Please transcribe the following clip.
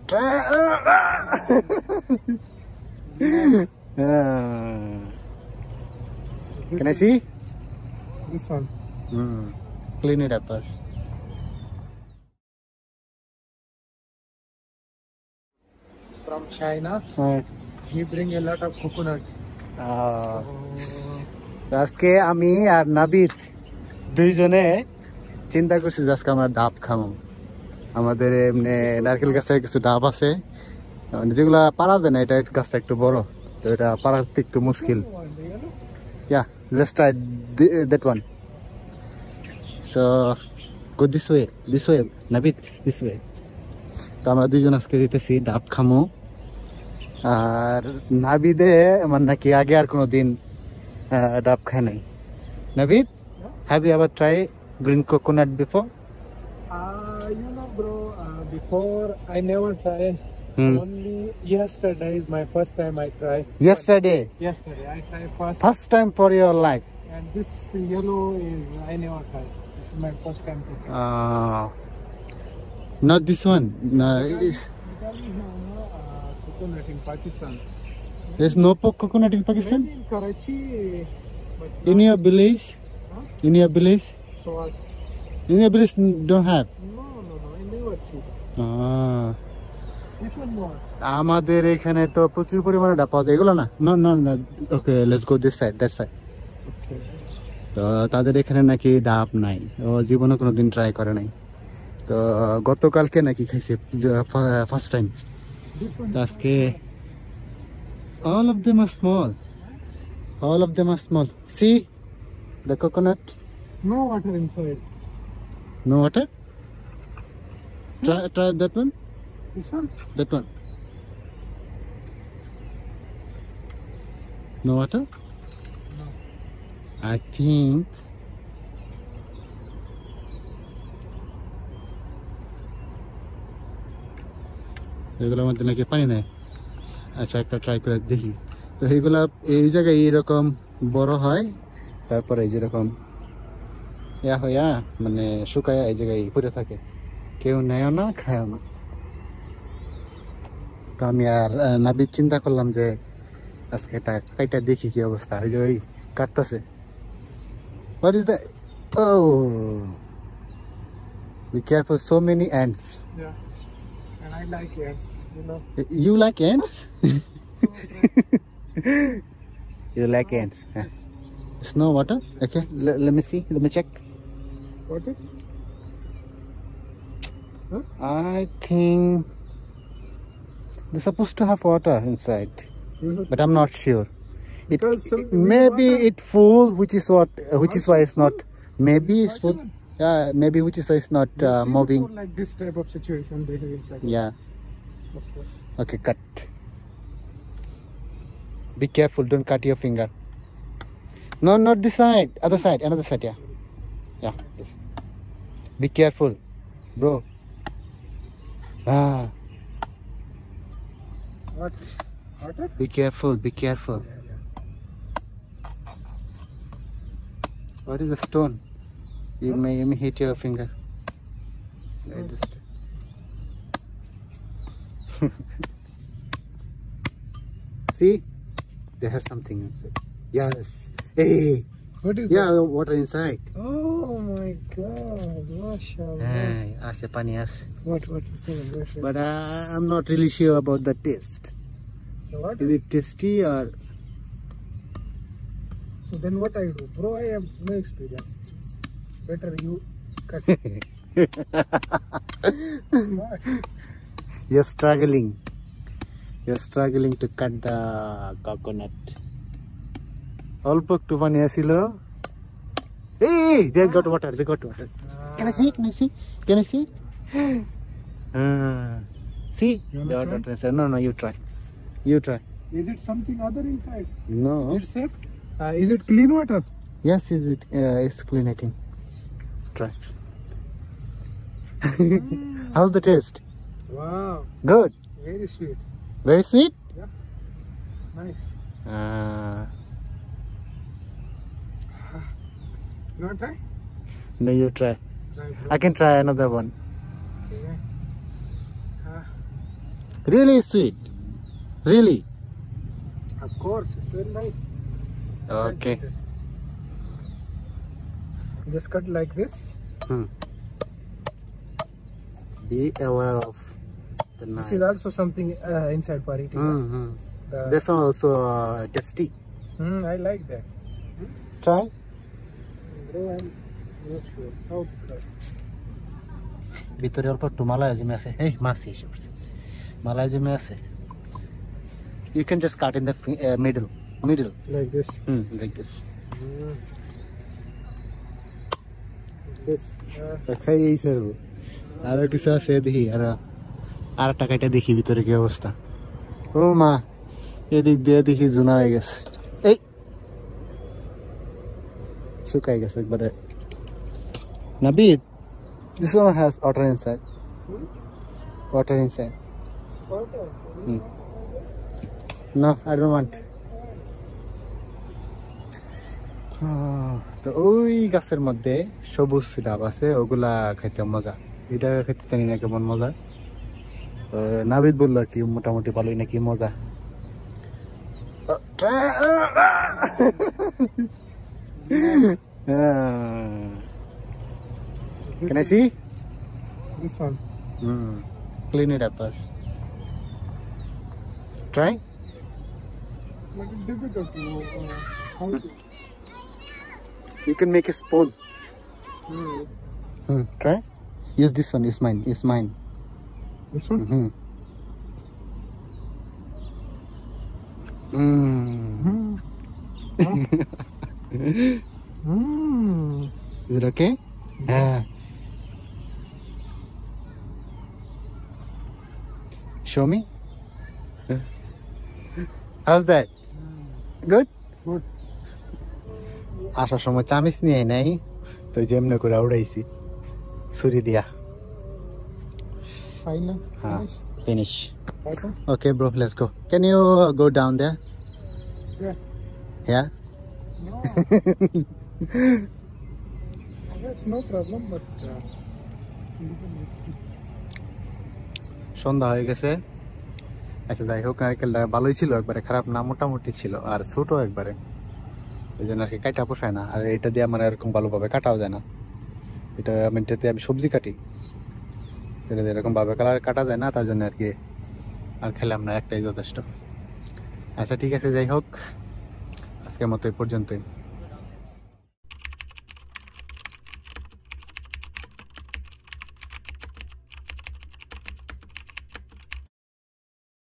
Try. Can I see? This one. Clean it up first. From China, Right. we bring a lot of coconuts. আজকে আমি আর নাবিদ দুইজনে চিন্তা করছি যে আজকে আমরা ডাব খাবো। আমাদের এমনি নারকেল গাছে কিছু ডাব আছে যেগুলা পারা যায় না, এটা গাছটা একটু বড়, তো এটা পারাতে একটু মুশকিল। Yeah, let's try that one. So go this way, Nabid, this way. তো আমরা দুইজন আজকে দিতেছি ডাব খামো। আর নাবিদে আমার নাকি আগে আর কোনোদিন ডাব খায় নাই। Nabid, have you ever tried green coconut before? You know, bro, before I never tried. Only yesterday is my first time I tried. Yesterday I tried first. First time for your life. And this yellow is I never tried. This is my first time to try. Not this one. No, Coconut in Pakistan. there's no coconut in Pakistan. Maybe in Karachi, but In your village? Huh? In your village? So what? In your village don't have. No, I never see. Which one more? আমাদের এখানে তো প্রচুর পরিমাণে ডাব পাওয়া যায়, এগুলো না। No. Okay, let's go this side, that side. Okay. তো তাদের এখানে নাকি ডাব নাই, ও জীবনে কোনোদিন ট্রাই করে নাই। তো গতকালকে নাকি খাইছে ফার্স্ট টাইম। আজকে all of them are small. See the coconut. No water inside. No water. Try that one. This one? That one. No water. No. I think এগুলোর মধ্যে নাকি পানি নেই। আচ্ছা, একটা ট্রাই করে দেখি। তো এইগুলা এই জায়গায় এইরকম বড় হয়, তারপরে এই যেরকম হইয়া মানে শুকায়া এই জায়গায় পড়ে থাকে, কেউ নেয়ও না, খায়ও না। তো আমি আর নাবিদ চিন্তা করলাম যে আজকে এটা কাইটা দেখি কি অবস্থা। এই যে ওই কাটতেছে। What is that? Oh, be careful, so many ants. Yeah, and I like ants, you know. You like ants? You like ants? Snow water? Okay, let me see. Let me check. What is? Huh? I think they're supposed to have water inside, but I'm not sure. Maybe it full, which is why it's not. Maybe it's full. Yeah, maybe which is why it's not moving. Like this type of situation they have inside. Yeah. Yes. Okay, cut. Be careful, don't cut your finger. No, not this side. Other side, another side. Yeah. This. Be careful, bro. What? Water? Be careful. What is the stone? You may hit your finger. See, there has something inside. Yes. Hey. What is Yeah, water inside. Oh my God! Mashallah. Hey, ase pani ase. What is it? But I'm not really sure about the taste. What? Is it tasty or? So then what I do, bro? I have no experience. It's better you cut. What? You're struggling to cut the coconut. অল্প একটু পানি আসিল। Hey, they got water. Can I see? See? The water inside. No, you try. Is it something other inside? No. It's safe. Is it clean water? Yes, it's clean, I think. Try. How's the taste? Wow. Good. Very sweet. Very sweet? Yeah. Nice. You want to try? No, you try. Try, bro. I can try another one. Okay. Really sweet. Really. Of course, it's very nice. Okay. Just cut like this. Be aware of the This knife. is also something inside Pari tikka. This one also tasty. I like that. Try. Bro, I'm not sure how to cut. ভিতরে অল্প একটু মালায়াজিমে আছে এই মাছ এসে পড়ছে মালায়াজিমে আছে you can just cut in the middle Like this. like this This. খাই এই স্যার আর কিছু আছে দেখি আর টাকাটা দেখি ভিতরে কি অবস্থা ও মা এদিক দিয়ে দেখি জুনা হয়ে গেছে এই শুকাই গেছে একবারে Nabid this one has water inside water inside no I don't want তো ওই গাছের মধ্যে সবুজ ডাব আছে ওগুলা খাইতে মজা এটা খেতে জানি না কেমন মজা নাবিদ বললো আর কি মোটামুটি ভালোই নাকি মজা Can I see? This one. Clean it up first. Try. But it's difficult to how to. You can make a spoon. Try. Use this one. Use mine. Use mine. This one. Is it okay? Show me. How's that? Good? Good. আসার সময় চামিচ নিয়ে নাই তো যেমনে করে উড়াইছি ছুরি দিয়া Final. Finish. Okay. Okay bro, let's go. Can you go down there? Yeah. Yeah? No. Yes, no problem, but. সন্ধ্যা হয়ে গেছে আচ্ছা যাই হোক নারকেলটা ভালোই ছিল একবারে খারাপ না মোটামুটি ছিল আর ছোট একবারে এই জন্য আর কি কাটা পোষায় না আর এটা দিয়ে আমার এরকম ভালোভাবে কাটাও যায় না এটা আমি এটাতে আমি সবজি কাটি এটা দিয়ে এরকম ভাবে কালার কাটা যায় না তার জন্য আর কি আর খেলাম না একটাই যথেষ্ট আচ্ছা ঠিক আছে যাই হোক আজকের মতো এই পর্যন্তই